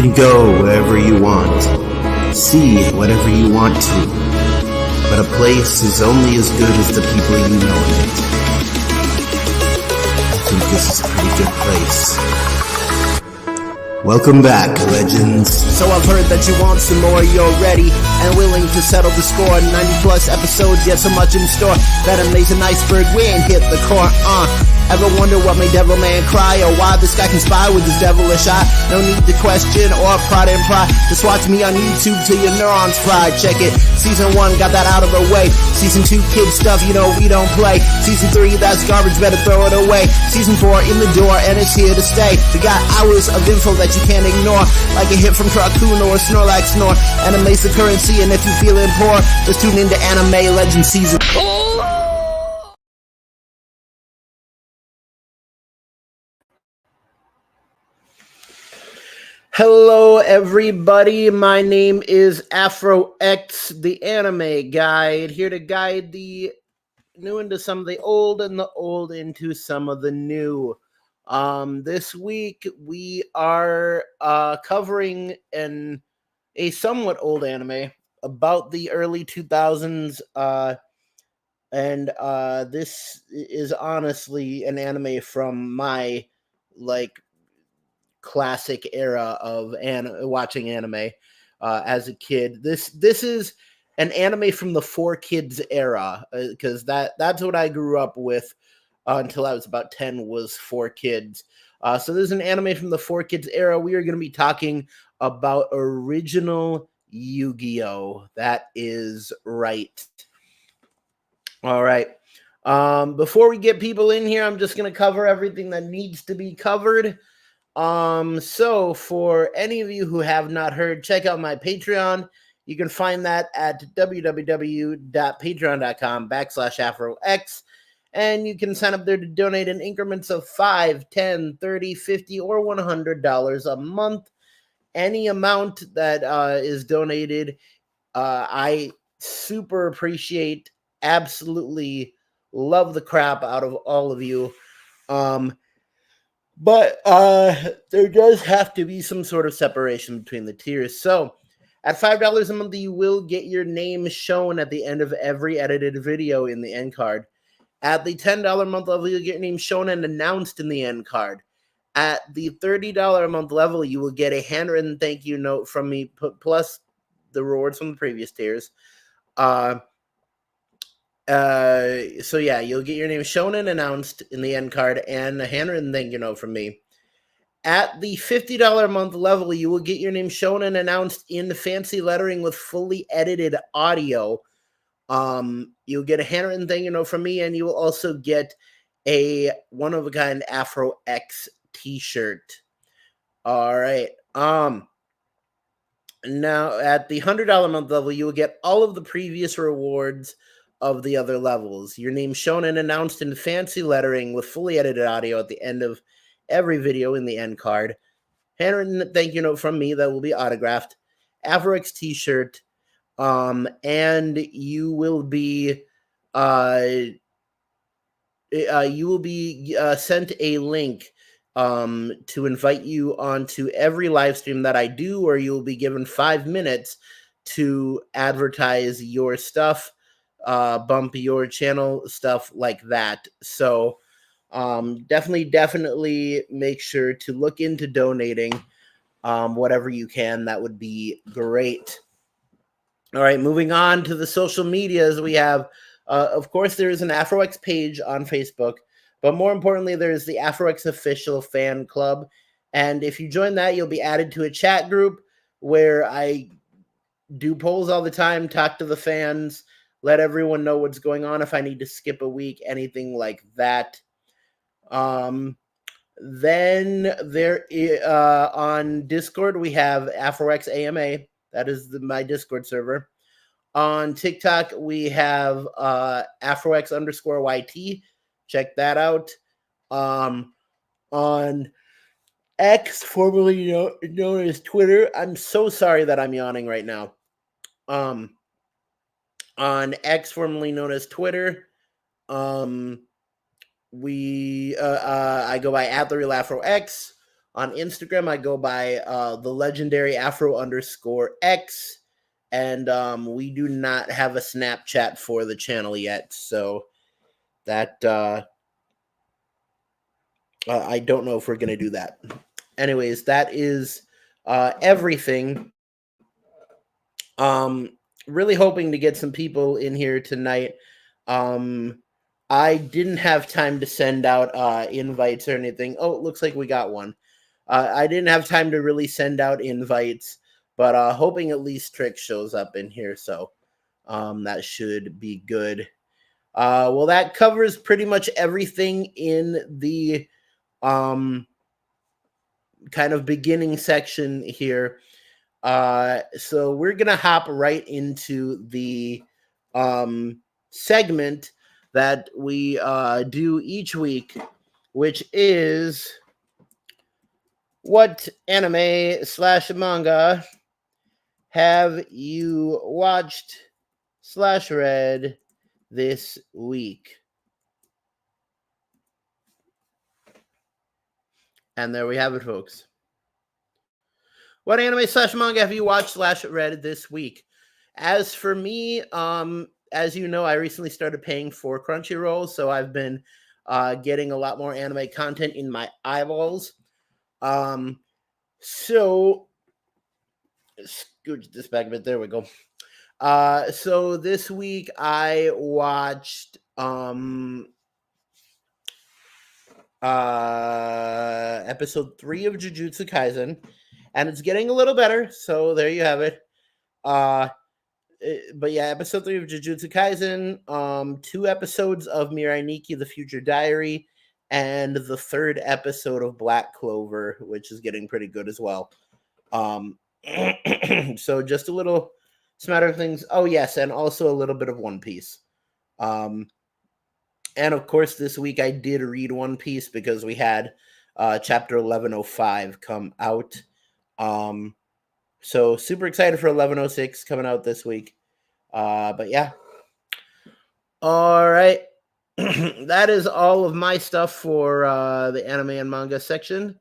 can go wherever you want, see whatever you want to, but a place is only as good as the people you know in it. I think this is a pretty good place. Welcome back, legends. So I've heard that you want some more, you're ready and willing to settle the score. 90 plus episodes, yet so much in store. That amazing iceberg, we ain't hit the core, Ever wonder what made Devil Man cry, or why this guy conspire with his devilish eye? No need to question or prod and pry. Just watch me on YouTube till your neurons fry. Check it, season 1 got that out of the way. Season 2 kid stuff, you know we don't play. Season 3 that's garbage, better throw it away. Season 4 in the door and it's here to stay. We got hours of info that you can't ignore, like a hit from Truckun or a Snorlax snore. Anime's the currency, and if you feeling poor, just tune into Anime Legend Season. Hello everybody, my name is AfroX, the anime guide, here to guide the new into some of the old and the old into some of the new. This week we are covering a somewhat old anime about the early 2000s, and this is honestly an anime from my classic era of watching anime as a kid. This is an anime from the 4Kids era, because that's what I grew up with until I was about 10, was 4Kids. So this is an anime from the 4Kids era. We are going to be talking about original Yu-Gi-Oh! That is right. All right. Before we get people in here, I'm just going to cover everything that needs to be covered. So for any of you who have not heard, check out my Patreon. You can find that at www.patreon.com/AfroX. And you can sign up there to donate in increments of $5, $10, $30, $50, or $100 a month. Any amount that is donated, I super appreciate, absolutely love the crap out of all of you. But there does have to be some sort of separation between the tiers. So at $5 a month, you will get your name shown at the end of every edited video in the end card. At the $10 a month level, you'll get your name shown and announced in the end card. At the $30 a month level, you will get a handwritten thank you note from me, plus the rewards from the previous tiers. So yeah, you'll get your name shown and announced in the end card and a handwritten thank you note from me. At the $50 a month level, you will get your name shown and announced in fancy lettering with fully edited audio. You'll get a handwritten thank you note from me, and you will also get a one-of-a-kind Afro X t-shirt. All right. Now at the $100 a month level, you will get all of the previous rewards of the other levels. Your name shown and announced in fancy lettering with fully edited audio at the end of every video in the end card. Handwritten thank you note from me that will be autographed. AfroX t-shirt. And you will be sent a link to invite you onto every live stream that I do, or you'll be given 5 minutes to advertise your stuff, bump your channel, stuff like that. So definitely make sure to look into donating whatever you can. That would be great. All right, moving on to the social medias, we have, of course, there is an AfroX page on Facebook, but more importantly, there is the AfroX official fan club. And if you join that, you'll be added to a chat group where I do polls all the time, talk to the fans, let everyone know what's going on, if I need to skip a week, anything like that. Then there on Discord, we have AfroX AMA. That is my Discord server. On TikTok, we have AfroX_YT. Check that out. On X, formerly known as Twitter. I'm so sorry that I'm yawning right now. On X, formerly known as Twitter, I go by @TheRealAfroX. On Instagram, I go by the legendary Afro_X, and we do not have a Snapchat for the channel yet, so that I don't know if we're gonna do that. Anyways, that is everything. Um, really hoping to get some people in here tonight. I didn't have time to send out invites or anything. Oh, it looks like we got one. I didn't have time to really send out invites, but hoping at least Trick shows up in here, so that should be good. Well, that covers pretty much everything in the kind of beginning section here. So we're gonna hop right into the segment that we do each week, which is what anime/manga have you watched/read this week? And there we have it, folks. What anime/manga have you watched/read this week? As for me, as you know, I recently started paying for Crunchyroll, so I've been getting a lot more anime content in my eyeballs. So scooch this back a bit. There we go. So this week I watched episode 3 of Jujutsu Kaisen, and it's getting a little better, so there you have it. But yeah, episode 3 of Jujutsu Kaisen, 2 episodes of Mirai Nikki, The Future Diary, and the 3rd episode of Black Clover, which is getting pretty good as well. So just a little smatter of things. Oh yes, and also a little bit of One Piece. And of course, this week I did read One Piece because we had chapter 1105 come out. So super excited for 1106 coming out this week. But yeah. All right. That is all of my stuff for the anime and manga section.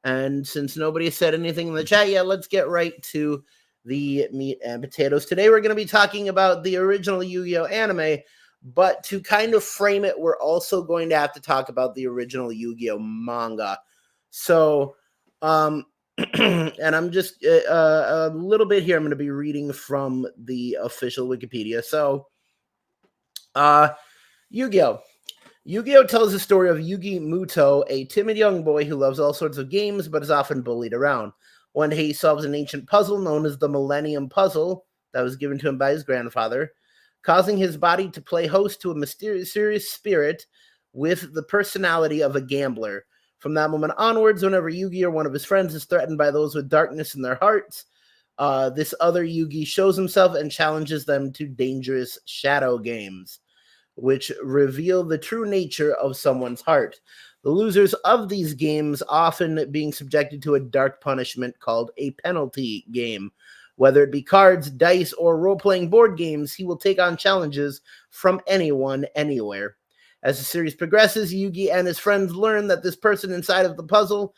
And since nobody said anything in the chat yet, let's get right to the meat and potatoes. Today we're going to be talking about the original Yu-Gi-Oh! Anime, but to kind of frame it, we're also going to have to talk about the original Yu-Gi-Oh! Manga. So, and I'm just a little bit here. I'm going to be reading from the official Wikipedia. So, Yu-Gi-Oh! Yu-Gi-Oh! Tells the story of Yugi Muto, a timid young boy who loves all sorts of games but is often bullied around. One day he solves an ancient puzzle known as the Millennium Puzzle that was given to him by his grandfather, causing his body to play host to a mysterious spirit with the personality of a gambler. From that moment onwards, whenever Yugi or one of his friends is threatened by those with darkness in their hearts, this other Yugi shows himself and challenges them to dangerous shadow games, which reveal the true nature of someone's heart. The losers of these games often being subjected to a dark punishment called a penalty game. Whether it be cards, dice, or role-playing board games, he will take on challenges from anyone, anywhere. As the series progresses, Yugi and his friends learn that this person inside of his puzzle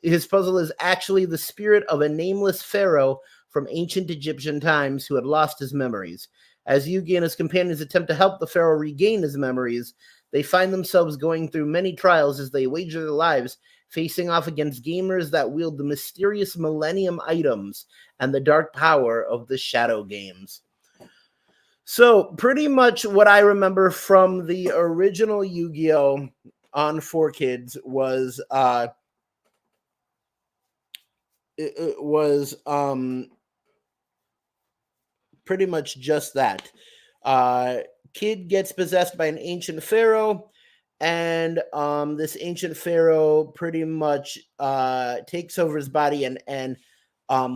is actually the spirit of a nameless pharaoh from ancient Egyptian times who had lost his memories. As Yugi and his companions attempt to help the pharaoh regain his memories, they find themselves going through many trials as they wager their lives, facing off against gamers that wield the mysterious millennium items and the dark power of the shadow games. So, pretty much what I remember from the original Yu-Gi-Oh! On 4Kids was it was pretty much just that. Kid gets possessed by an ancient pharaoh, and this ancient pharaoh pretty much takes over his body and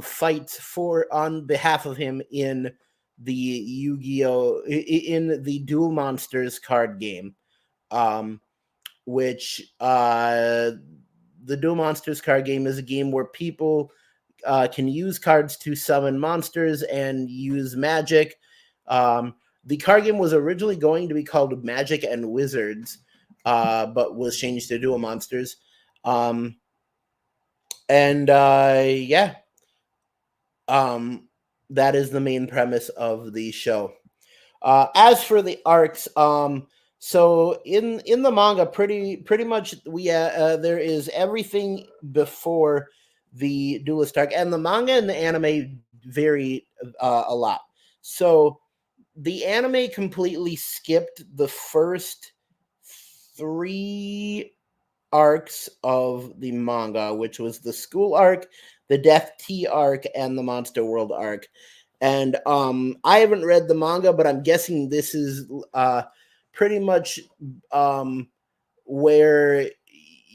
fights on behalf of him in the Yu-Gi-Oh! In the Duel Monsters card game, which the Duel Monsters card game is a game where people can use cards to summon monsters and use magic. The card game was originally going to be called Magic and Wizards, but was changed to Duel Monsters. And yeah, um, that is the main premise of the show. As for the arcs, so in the manga, pretty much there is everything before the duelist arc, and the manga and the anime vary a lot. So the anime completely skipped the first three arcs of the manga, which was the school arc, the Death Tea arc, and the Monster World arc. And I haven't read the manga, but I'm guessing this is pretty much um, where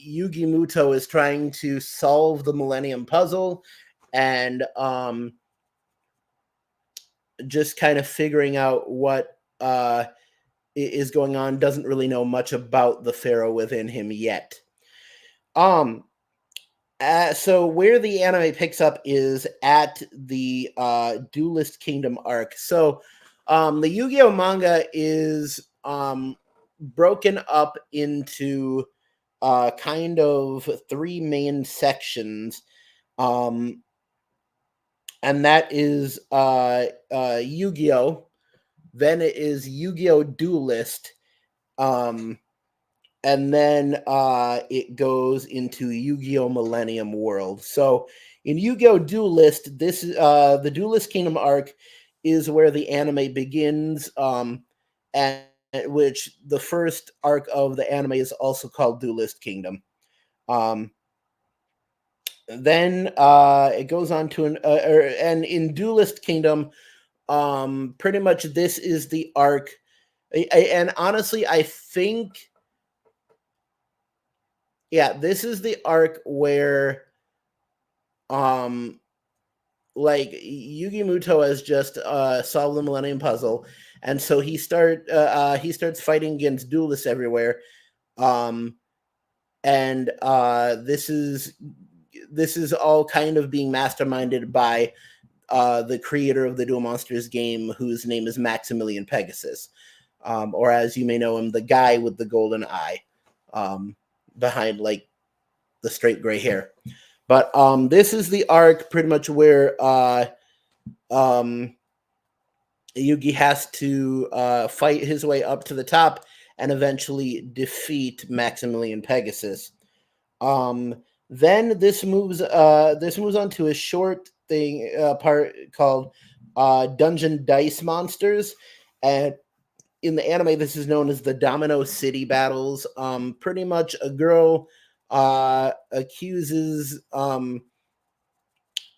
Yugi Muto is trying to solve the Millennium Puzzle and just kind of figuring out what is going on. Doesn't really know much about the Pharaoh within him yet. Um, so where the anime picks up is at the Duelist Kingdom arc. So the Yu-Gi-Oh manga is broken up into kind of three main sections. Um, and that is Yu-Gi-Oh! Then it is Yu-Gi-Oh! Duelist. And then it goes into Yu-Gi-Oh! Millennium World. So in Yu-Gi-Oh! Duelist, this the Duelist Kingdom arc is where the anime begins, and which the first arc of the anime is also called Duelist Kingdom. Um, then it goes on to and in Duelist Kingdom, pretty much this is the arc, and honestly, I think. Yeah, this is the arc where um like Yugi Muto has just solved the Millennium Puzzle, and so he starts fighting against duelists everywhere. Um and this is all kind of being masterminded by the creator of the Duel Monsters game, whose name is Maximilian Pegasus. Or as you may know him, the guy with the golden eye. Behind like the straight gray hair. But this is the arc pretty much where Yugi has to fight his way up to the top and eventually defeat Maximilian Pegasus. Then this moves on to a short thing part called Dungeon Dice Monsters, and in the anime, this is known as the Domino City battles. Pretty much a girl accuses Solomon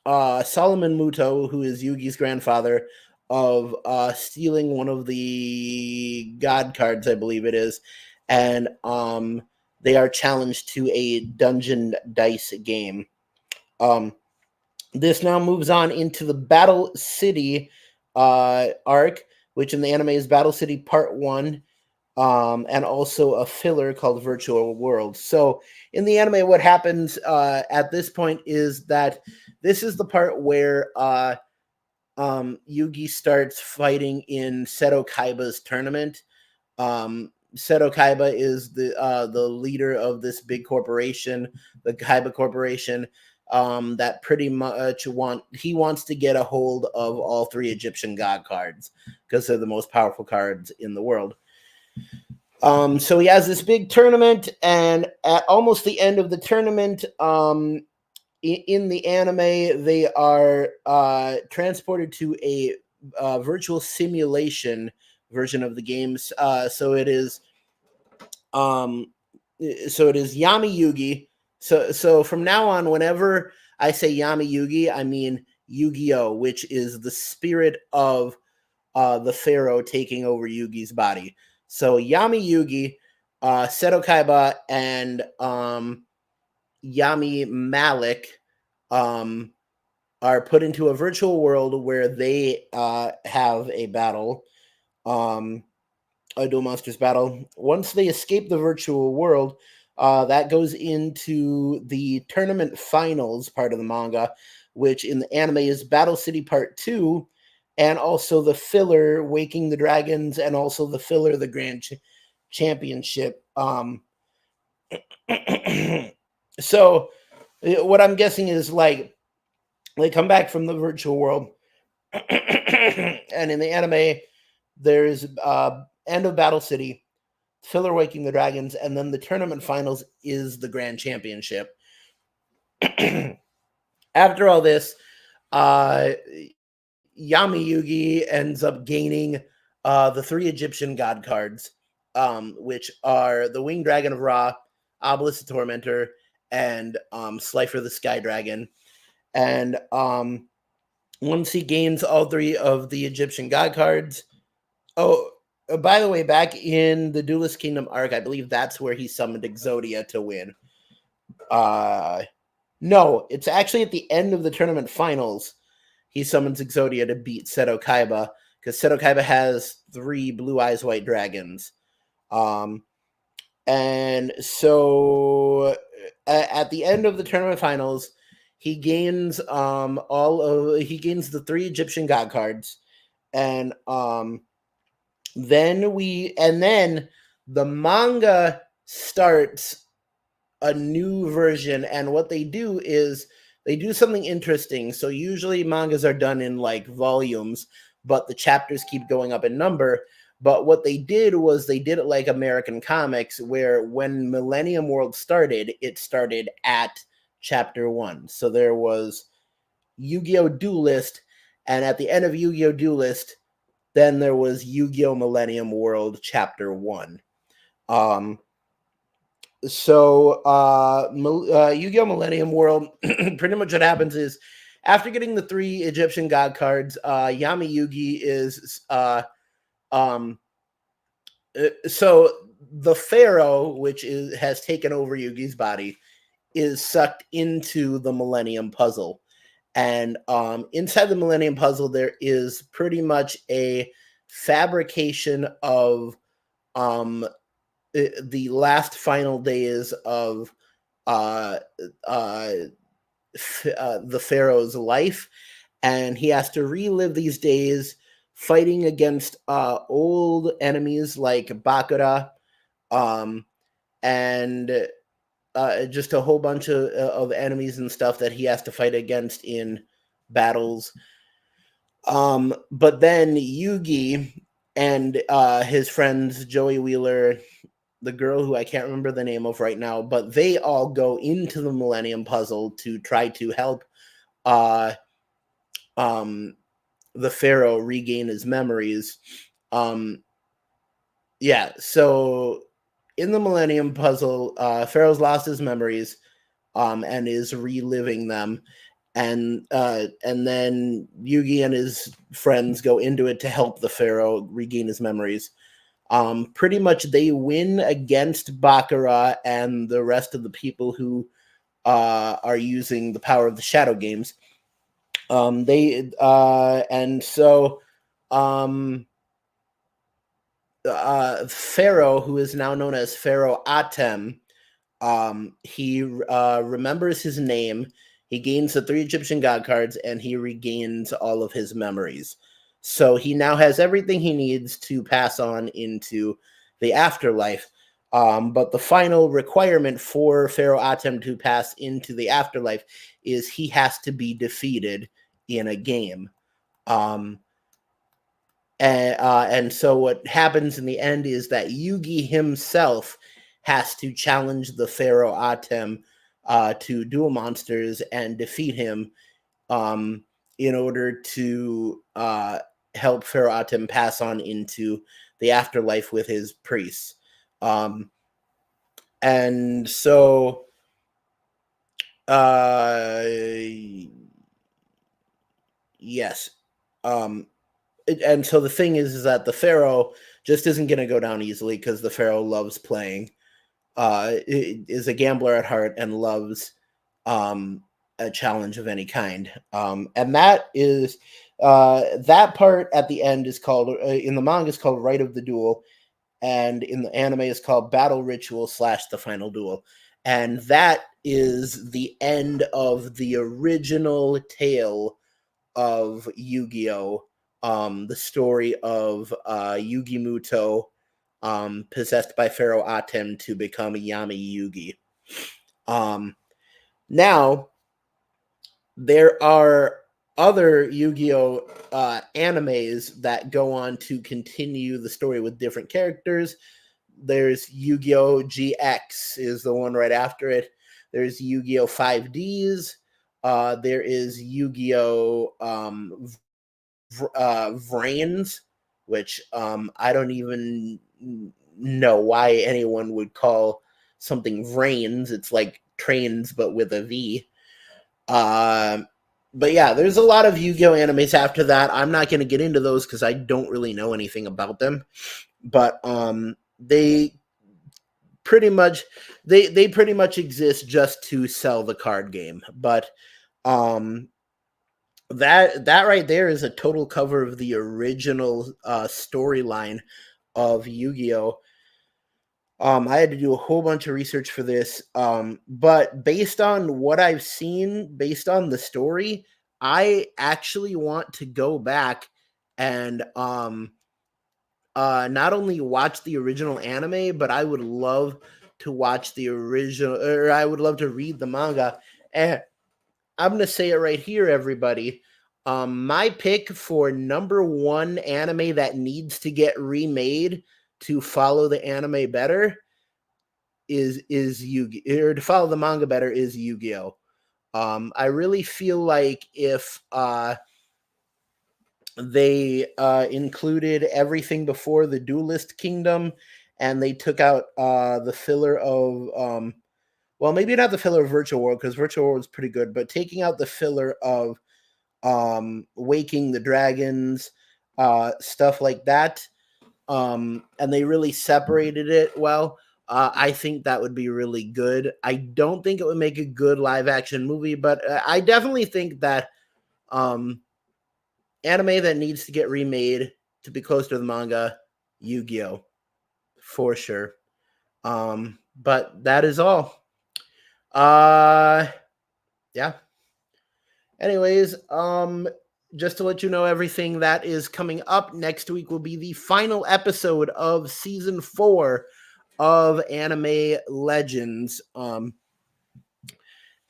Muto, who is Yugi's grandfather, of stealing one of the god cards, I believe it is, and they are challenged to a dungeon dice game. This now moves on into the Battle City arc, which in the anime is Battle City Part 1, and also a filler called Virtual World. So in the anime, what happens at this point is that this is the part where Yugi starts fighting in Seto Kaiba's tournament. Seto Kaiba is the leader of this big corporation, the Kaiba Corporation, that pretty much wants to get a hold of all three Egyptian god cards because they're the most powerful cards in the world. So he has this big tournament, and at almost the end of the tournament, in the anime, they are transported to a virtual simulation version of the games. So it is Yami Yugi. So from now on, whenever I say Yami Yugi, I mean Yu-Gi-Oh, which is the spirit of the Pharaoh taking over Yugi's body. So Yami Yugi, Seto Kaiba, and Yami Malik are put into a virtual world where they have a battle, a Duel Monsters battle. Once they escape the virtual world, that goes into the tournament finals part of the manga, which in the anime is Battle City Part 2, and also the filler Waking the Dragons, and also the filler the Grand Championship. So What I'm guessing is like they come back from the virtual world, and in the anime, there's end of Battle City, Filler Waking the Dragons, and then the tournament finals is the Grand Championship. After all this, uh, Yami Yugi ends up gaining the 3 Egyptian god cards, which are the Winged Dragon of Ra, Obelisk the Tormentor, and Slifer the Sky Dragon. And once he gains all 3 of the Egyptian god cards, by the way, back in the Duelist Kingdom arc, I believe that's where he summoned Exodia to win. No, it's actually at the end of the tournament finals. He summons Exodia to beat Seto Kaiba, because Seto Kaiba has 3 Blue Eyes White Dragons. And so at the end of the tournament finals, he gains he gains the 3 Egyptian god cards, and then the manga starts a new version, and what they do is they do something interesting. So usually mangas are done in like volumes, but the chapters keep going up in number. But what they did was they did it like American comics, where when Millennium World started, it started at chapter 1. So there was Yu-Gi-Oh! Duelist, and at the end of Yu-Gi-Oh! Duelist, then there was Yu-Gi-Oh! Millennium World chapter 1. Yu-Gi-Oh! Millennium World, pretty much what happens is, after getting the 3 Egyptian god cards, Yami Yugi is so the Pharaoh, which has taken over Yugi's body, is sucked into the Millennium Puzzle. And inside the Millennium Puzzle, there is pretty much a fabrication of the last final days of the Pharaoh's life, and he has to relive these days fighting against old enemies like Bakura, and just a whole bunch of enemies and stuff that he has to fight against in battles. But then Yugi and his friends Joey Wheeler, the girl who I can't remember the name of right now, but they all go into the Millennium Puzzle to try to help the Pharaoh regain his memories. So in the Millennium Puzzle, Pharaoh's lost his memories and is reliving them. And then Yugi and his friends go into it to help the Pharaoh regain his memories. Pretty much they win against Bakura and the rest of the people who are using the power of the Shadow Games. Pharaoh, who is now known as Pharaoh Atem, he remembers his name. He gains the 3 Egyptian god cards, and he regains all of his memories. So he now has everything he needs to pass on into the afterlife. But the final requirement for Pharaoh Atem to pass into the afterlife is he has to be defeated in a game. And so what happens in the end is that Yugi himself has to challenge the Pharaoh Atem to duel monsters and defeat him in order to help Pharaoh Atem pass on into the afterlife with his priests. And so yes. And so the thing is that the Pharaoh just isn't going to go down easily, because the Pharaoh loves playing, is a gambler at heart, and loves a challenge of any kind. And that is that part at the end is called, in the manga, is called Rite of the Duel, and in the anime is called Battle Ritual / The Final Duel. And that is the end of the original tale of Yu-Gi-Oh! The story of Yugi Muto possessed by Pharaoh Atem to become Yami Yugi. Now, there are other Yu-Gi-Oh animes that go on to continue the story with different characters. There's Yu-Gi-Oh GX is the one right after it. There's Yu-Gi-Oh 5Ds. There is Yu-Gi-Oh Vrains, which I don't even know why anyone would call something Vrains. It's like trains, but with a V. But yeah, there's a lot of Yu-Gi-Oh animes after that. I'm not going to get into those because I don't really know anything about them. But they pretty much they pretty much exist just to sell the card game. But um that right there is a total cover of the original storyline of Yu-Gi-Oh. I had to do a whole bunch of research for this, but based on what I've seen, based on the story, I actually want to go back and not only watch the original anime, but I would love to watch the original, or I would love to read the manga. And I'm gonna say it right here, everybody. My pick for number one anime that needs to get remade to follow the anime better is Yu or to follow the manga better is Yu-Gi-Oh. I really feel like if they included everything before the Duelist Kingdom and they took out the filler of well, maybe not the filler of Virtual World because Virtual World is pretty good, but taking out the filler of Waking the Dragons, stuff like that, and they really separated it well. I think that would be really good. I don't think it would make a good live action movie, but I definitely think that anime that needs to get remade to be close to the manga, Yu-Gi-Oh, for sure. But that is all. Yeah. Anyways, just to let you know everything that is coming up next week will be the final episode of season 4 of Anime Legends.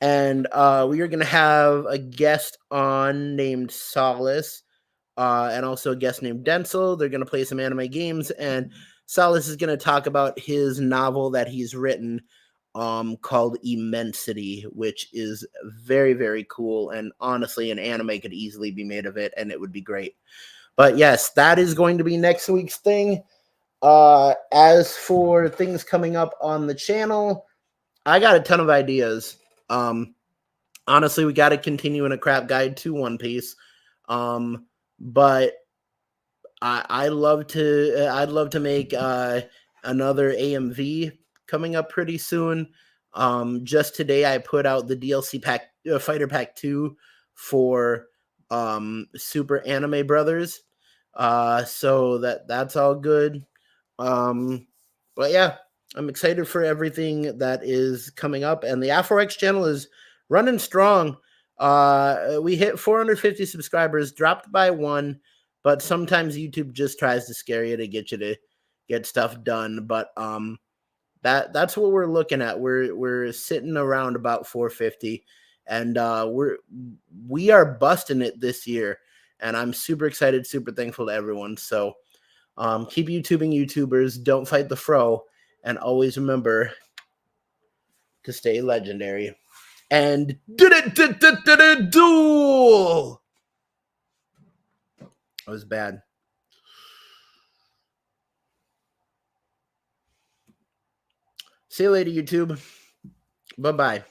And we are going to have a guest on named Solace, and also a guest named Denzel. They're going to play some anime games, and Solace is going to talk about his novel that he's written called Immensity, which is very, very cool. And honestly, an anime could easily be made of it, and it would be great. But yes, that is going to be next week's thing. As for things coming up on the channel, I got a ton of ideas. Honestly, we got to continue in a crap guide to One Piece. But I'd love to make another AMV coming up pretty soon. Just today I put out the DLC pack, Fighter Pack 2 for Super Anime Brothers. So that's all good. But yeah, I'm excited for everything that is coming up, and the AfroX channel is running strong. We hit 450 subscribers, dropped by one, but sometimes YouTube just tries to scare you to get you to get stuff done. But that's what we're looking at. We're sitting around about 450, and we are busting it this year, and I'm super excited, super thankful to everyone. So keep YouTubing, YouTubers. Don't fight the fro, and always remember to stay legendary. And duel. That was bad. See you later, YouTube. Bye-bye.